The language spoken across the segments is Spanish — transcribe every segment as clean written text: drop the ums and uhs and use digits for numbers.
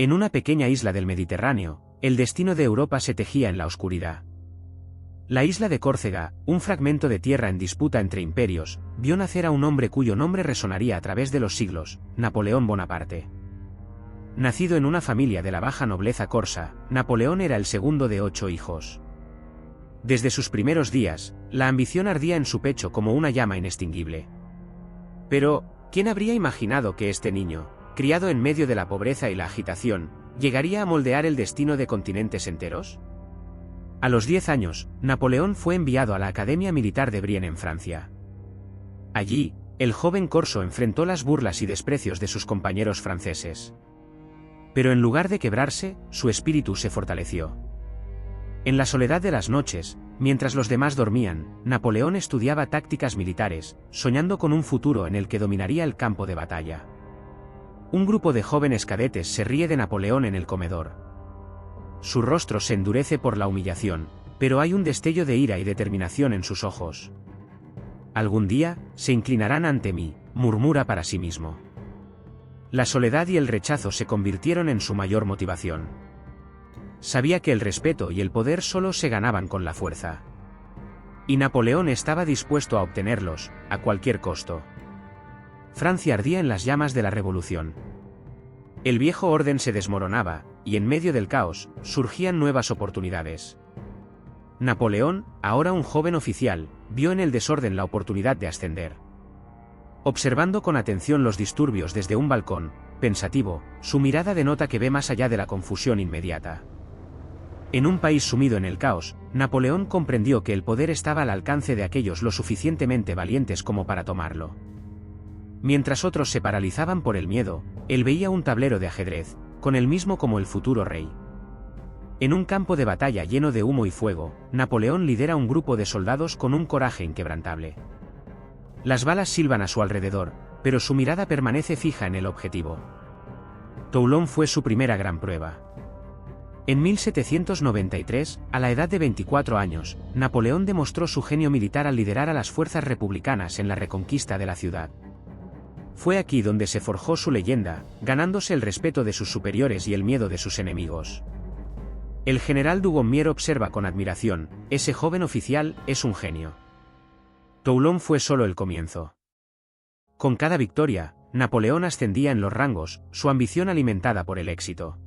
En una pequeña isla del Mediterráneo, el destino de Europa se tejía en la oscuridad. La isla de Córcega, un fragmento de tierra en disputa entre imperios, vio nacer a un hombre cuyo nombre resonaría a través de los siglos, Napoleón Bonaparte. Nacido en una familia de la baja nobleza corsa, Napoleón era el segundo de 8 hijos. Desde sus primeros días, la ambición ardía en su pecho como una llama inextinguible. Pero, ¿quién habría imaginado que este niño, criado en medio de la pobreza y la agitación, llegaría a moldear el destino de continentes enteros? A los 10 años, Napoleón fue enviado a la Academia Militar de Brienne en Francia. Allí, el joven corso enfrentó las burlas y desprecios de sus compañeros franceses. Pero en lugar de quebrarse, su espíritu se fortaleció. En la soledad de las noches, mientras los demás dormían, Napoleón estudiaba tácticas militares, soñando con un futuro en el que dominaría el campo de batalla. Un grupo de jóvenes cadetes se ríe de Napoleón en el comedor. Su rostro se endurece por la humillación, pero hay un destello de ira y determinación en sus ojos. Algún día, se inclinarán ante mí, murmura para sí mismo. La soledad y el rechazo se convirtieron en su mayor motivación. Sabía que el respeto y el poder solo se ganaban con la fuerza. Y Napoleón estaba dispuesto a obtenerlos, a cualquier costo. Francia ardía en las llamas de la revolución. El viejo orden se desmoronaba, y en medio del caos, surgían nuevas oportunidades. Napoleón, ahora un joven oficial, vio en el desorden la oportunidad de ascender. Observando con atención los disturbios desde un balcón, pensativo, su mirada denota que ve más allá de la confusión inmediata. En un país sumido en el caos, Napoleón comprendió que el poder estaba al alcance de aquellos lo suficientemente valientes como para tomarlo. Mientras otros se paralizaban por el miedo, él veía un tablero de ajedrez, con él mismo como el futuro rey. En un campo de batalla lleno de humo y fuego, Napoleón lidera un grupo de soldados con un coraje inquebrantable. Las balas silban a su alrededor, pero su mirada permanece fija en el objetivo. Toulon fue su primera gran prueba. En 1793, a la edad de 24 años, Napoleón demostró su genio militar al liderar a las fuerzas republicanas en la reconquista de la ciudad. Fue aquí donde se forjó su leyenda, ganándose el respeto de sus superiores y el miedo de sus enemigos. El general Dugommier observa con admiración: ese joven oficial es un genio. Toulon fue solo el comienzo. Con cada victoria, Napoleón ascendía en los rangos, su ambición alimentada por el éxito.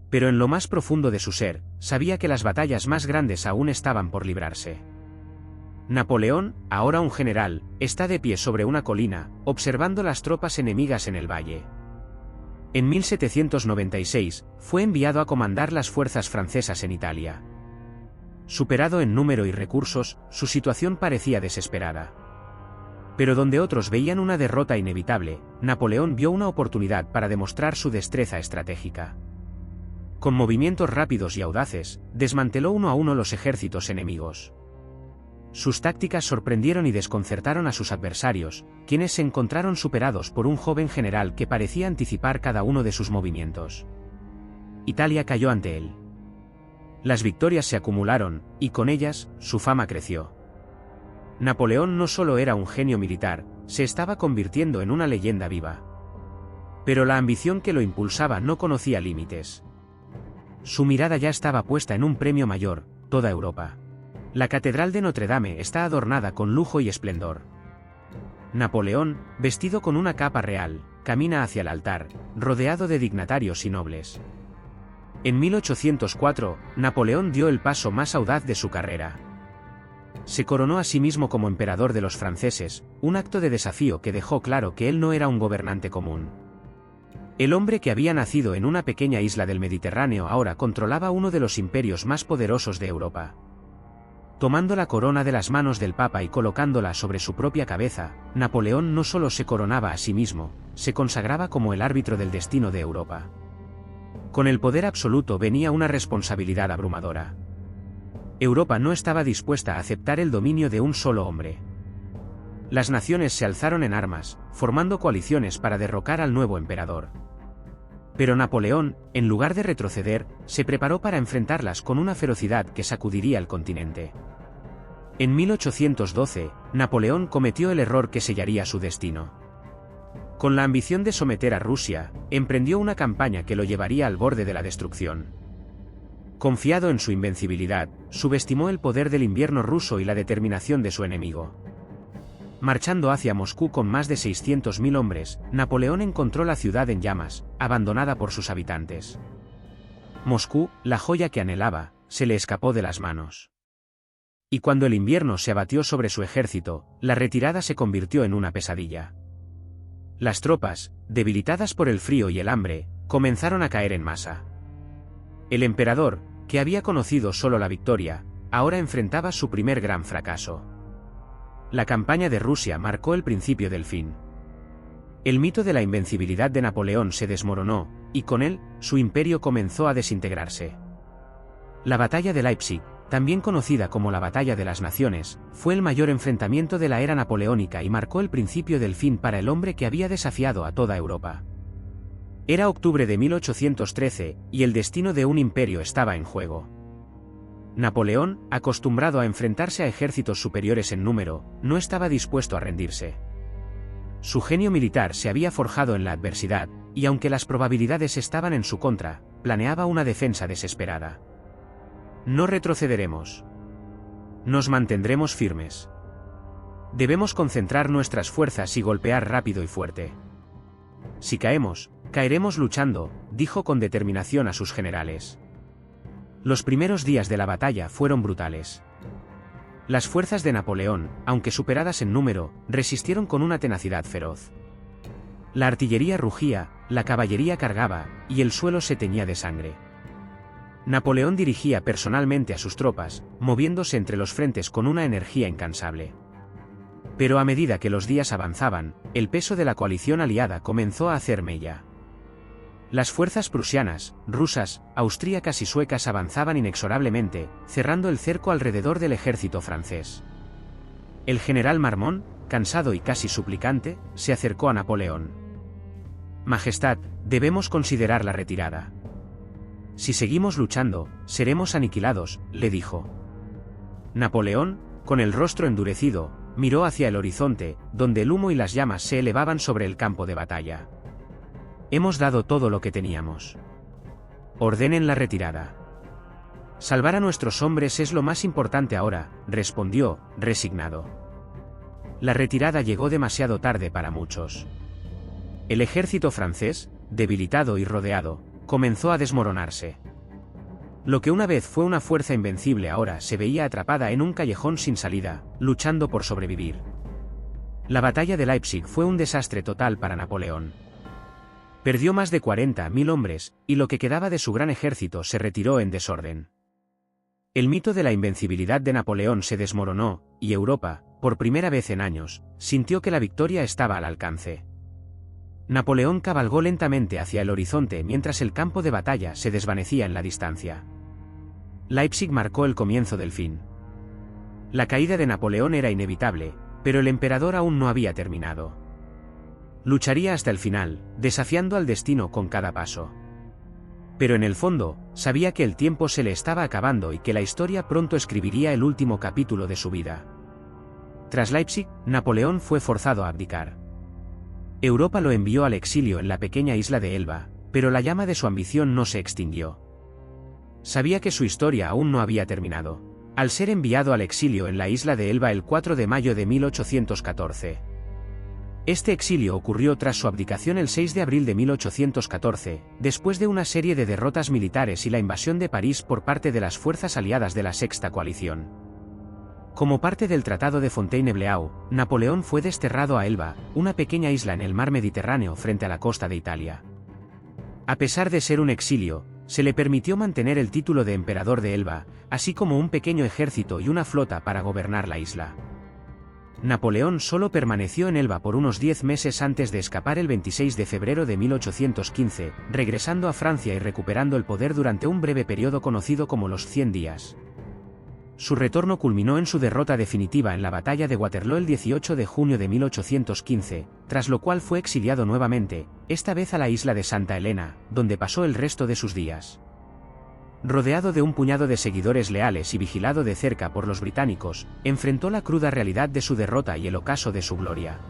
Pero en lo más profundo de su ser, sabía que las batallas más grandes aún estaban por librarse. Napoleón, ahora un general, está de pie sobre una colina, observando las tropas enemigas en el valle. En 1796, fue enviado a comandar las fuerzas francesas en Italia. Superado en número y recursos, su situación parecía desesperada. Pero donde otros veían una derrota inevitable, Napoleón vio una oportunidad para demostrar su destreza estratégica. Con movimientos rápidos y audaces, desmanteló uno a uno los ejércitos enemigos. Sus tácticas sorprendieron y desconcertaron a sus adversarios, quienes se encontraron superados por un joven general que parecía anticipar cada uno de sus movimientos. Italia cayó ante él. Las victorias se acumularon, y con ellas, su fama creció. Napoleón no solo era un genio militar, se estaba convirtiendo en una leyenda viva. Pero la ambición que lo impulsaba no conocía límites. Su mirada ya estaba puesta en un premio mayor: toda Europa. La Catedral de Notre Dame está adornada con lujo y esplendor. Napoleón, vestido con una capa real, camina hacia el altar, rodeado de dignatarios y nobles. En 1804, Napoleón dio el paso más audaz de su carrera. Se coronó a sí mismo como emperador de los franceses, un acto de desafío que dejó claro que él no era un gobernante común. El hombre que había nacido en una pequeña isla del Mediterráneo ahora controlaba uno de los imperios más poderosos de Europa. Tomando la corona de las manos del Papa y colocándola sobre su propia cabeza, Napoleón no solo se coronaba a sí mismo, se consagraba como el árbitro del destino de Europa. Con el poder absoluto venía una responsabilidad abrumadora. Europa no estaba dispuesta a aceptar el dominio de un solo hombre. Las naciones se alzaron en armas, formando coaliciones para derrocar al nuevo emperador. Pero Napoleón, en lugar de retroceder, se preparó para enfrentarlas con una ferocidad que sacudiría el continente. En 1812, Napoleón cometió el error que sellaría su destino. Con la ambición de someter a Rusia, emprendió una campaña que lo llevaría al borde de la destrucción. Confiado en su invencibilidad, subestimó el poder del invierno ruso y la determinación de su enemigo. Marchando hacia Moscú con más de 600.000 hombres, Napoleón encontró la ciudad en llamas, abandonada por sus habitantes. Moscú, la joya que anhelaba, se le escapó de las manos. Y cuando el invierno se abatió sobre su ejército, la retirada se convirtió en una pesadilla. Las tropas, debilitadas por el frío y el hambre, comenzaron a caer en masa. El emperador, que había conocido solo la victoria, ahora enfrentaba su primer gran fracaso. La campaña de Rusia marcó el principio del fin. El mito de la invencibilidad de Napoleón se desmoronó, y con él, su imperio comenzó a desintegrarse. La batalla de Leipzig, también conocida como la Batalla de las Naciones, fue el mayor enfrentamiento de la era napoleónica y marcó el principio del fin para el hombre que había desafiado a toda Europa. Era octubre de 1813, y el destino de un imperio estaba en juego. Napoleón, acostumbrado a enfrentarse a ejércitos superiores en número, no estaba dispuesto a rendirse. Su genio militar se había forjado en la adversidad, y aunque las probabilidades estaban en su contra, planeaba una defensa desesperada. No retrocederemos. Nos mantendremos firmes. Debemos concentrar nuestras fuerzas y golpear rápido y fuerte. Si caemos, caeremos luchando, dijo con determinación a sus generales. Los primeros días de la batalla fueron brutales. Las fuerzas de Napoleón, aunque superadas en número, resistieron con una tenacidad feroz. La artillería rugía, la caballería cargaba, y el suelo se teñía de sangre. Napoleón dirigía personalmente a sus tropas, moviéndose entre los frentes con una energía incansable. Pero a medida que los días avanzaban, el peso de la coalición aliada comenzó a hacer mella. Las fuerzas prusianas, rusas, austríacas y suecas avanzaban inexorablemente, cerrando el cerco alrededor del ejército francés. El general Marmont, cansado y casi suplicante, se acercó a Napoleón. «Majestad, debemos considerar la retirada. Si seguimos luchando, seremos aniquilados», le dijo. Napoleón, con el rostro endurecido, miró hacia el horizonte, donde el humo y las llamas se elevaban sobre el campo de batalla. «Hemos dado todo lo que teníamos. Ordenen la retirada». «Salvar a nuestros hombres es lo más importante ahora», respondió, resignado. La retirada llegó demasiado tarde para muchos. El ejército francés, debilitado y rodeado, comenzó a desmoronarse. Lo que una vez fue una fuerza invencible ahora se veía atrapada en un callejón sin salida, luchando por sobrevivir. La batalla de Leipzig fue un desastre total para Napoleón. Perdió más de 40.000 hombres, y lo que quedaba de su gran ejército se retiró en desorden. El mito de la invencibilidad de Napoleón se desmoronó, y Europa, por primera vez en años, sintió que la victoria estaba al alcance. Napoleón cabalgó lentamente hacia el horizonte mientras el campo de batalla se desvanecía en la distancia. Leipzig marcó el comienzo del fin. La caída de Napoleón era inevitable, pero el emperador aún no había terminado. Lucharía hasta el final, desafiando al destino con cada paso. Pero en el fondo, sabía que el tiempo se le estaba acabando y que la historia pronto escribiría el último capítulo de su vida. Tras Leipzig, Napoleón fue forzado a abdicar. Europa lo envió al exilio en la pequeña isla de Elba, pero la llama de su ambición no se extinguió. Sabía que su historia aún no había terminado, al ser enviado al exilio en la isla de Elba el 4 de mayo de 1814. Este exilio ocurrió tras su abdicación el 6 de abril de 1814, después de una serie de derrotas militares y la invasión de París por parte de las fuerzas aliadas de la Sexta Coalición. Como parte del Tratado de Fontainebleau, Napoleón fue desterrado a Elba, una pequeña isla en el mar Mediterráneo frente a la costa de Italia. A pesar de ser un exilio, se le permitió mantener el título de emperador de Elba, así como un pequeño ejército y una flota para gobernar la isla. Napoleón solo permaneció en Elba por unos 10 meses antes de escapar el 26 de febrero de 1815, regresando a Francia y recuperando el poder durante un breve periodo conocido como los 100 días. Su retorno culminó en su derrota definitiva en la batalla de Waterloo el 18 de junio de 1815, tras lo cual fue exiliado nuevamente, esta vez a la isla de Santa Elena, donde pasó el resto de sus días. Rodeado de un puñado de seguidores leales y vigilado de cerca por los británicos, enfrentó la cruda realidad de su derrota y el ocaso de su gloria.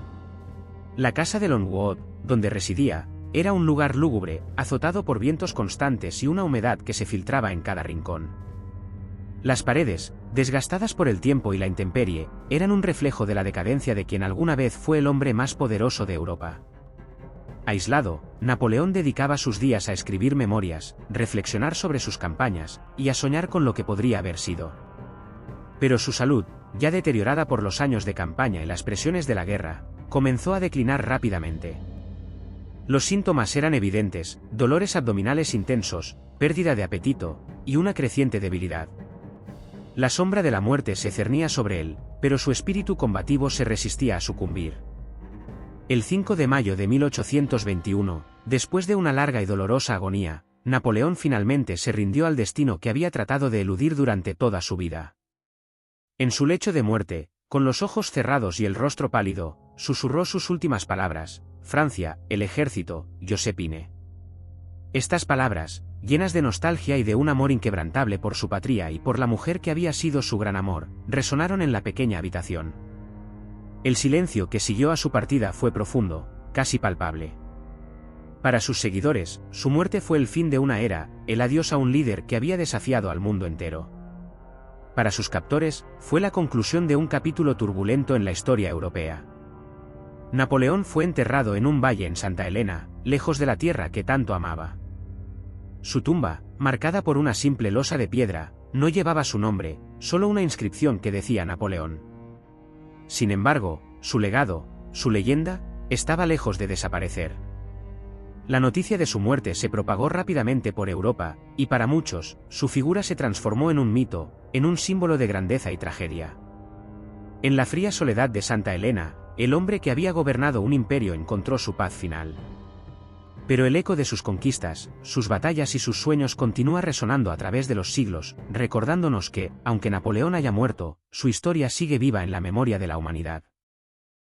La casa de Longwood, donde residía, era un lugar lúgubre, azotado por vientos constantes y una humedad que se filtraba en cada rincón. Las paredes, desgastadas por el tiempo y la intemperie, eran un reflejo de la decadencia de quien alguna vez fue el hombre más poderoso de Europa. Aislado, Napoleón dedicaba sus días a escribir memorias, reflexionar sobre sus campañas, y a soñar con lo que podría haber sido. Pero su salud, ya deteriorada por los años de campaña y las presiones de la guerra, comenzó a declinar rápidamente. Los síntomas eran evidentes: dolores abdominales intensos, pérdida de apetito, y una creciente debilidad. La sombra de la muerte se cernía sobre él, pero su espíritu combativo se resistía a sucumbir. El 5 de mayo de 1821, después de una larga y dolorosa agonía, Napoleón finalmente se rindió al destino que había tratado de eludir durante toda su vida. En su lecho de muerte, con los ojos cerrados y el rostro pálido, susurró sus últimas palabras: Francia, el ejército, Joséphine. Estas palabras, llenas de nostalgia y de un amor inquebrantable por su patria y por la mujer que había sido su gran amor, resonaron en la pequeña habitación. El silencio que siguió a su partida fue profundo, casi palpable. Para sus seguidores, su muerte fue el fin de una era, el adiós a un líder que había desafiado al mundo entero. Para sus captores, fue la conclusión de un capítulo turbulento en la historia europea. Napoleón fue enterrado en un valle en Santa Elena, lejos de la tierra que tanto amaba. Su tumba, marcada por una simple losa de piedra, no llevaba su nombre, solo una inscripción que decía Napoleón. Sin embargo, su legado, su leyenda, estaba lejos de desaparecer. La noticia de su muerte se propagó rápidamente por Europa, y para muchos, su figura se transformó en un mito, en un símbolo de grandeza y tragedia. En la fría soledad de Santa Elena, el hombre que había gobernado un imperio encontró su paz final. Pero el eco de sus conquistas, sus batallas y sus sueños continúa resonando a través de los siglos, recordándonos que, aunque Napoleón haya muerto, su historia sigue viva en la memoria de la humanidad.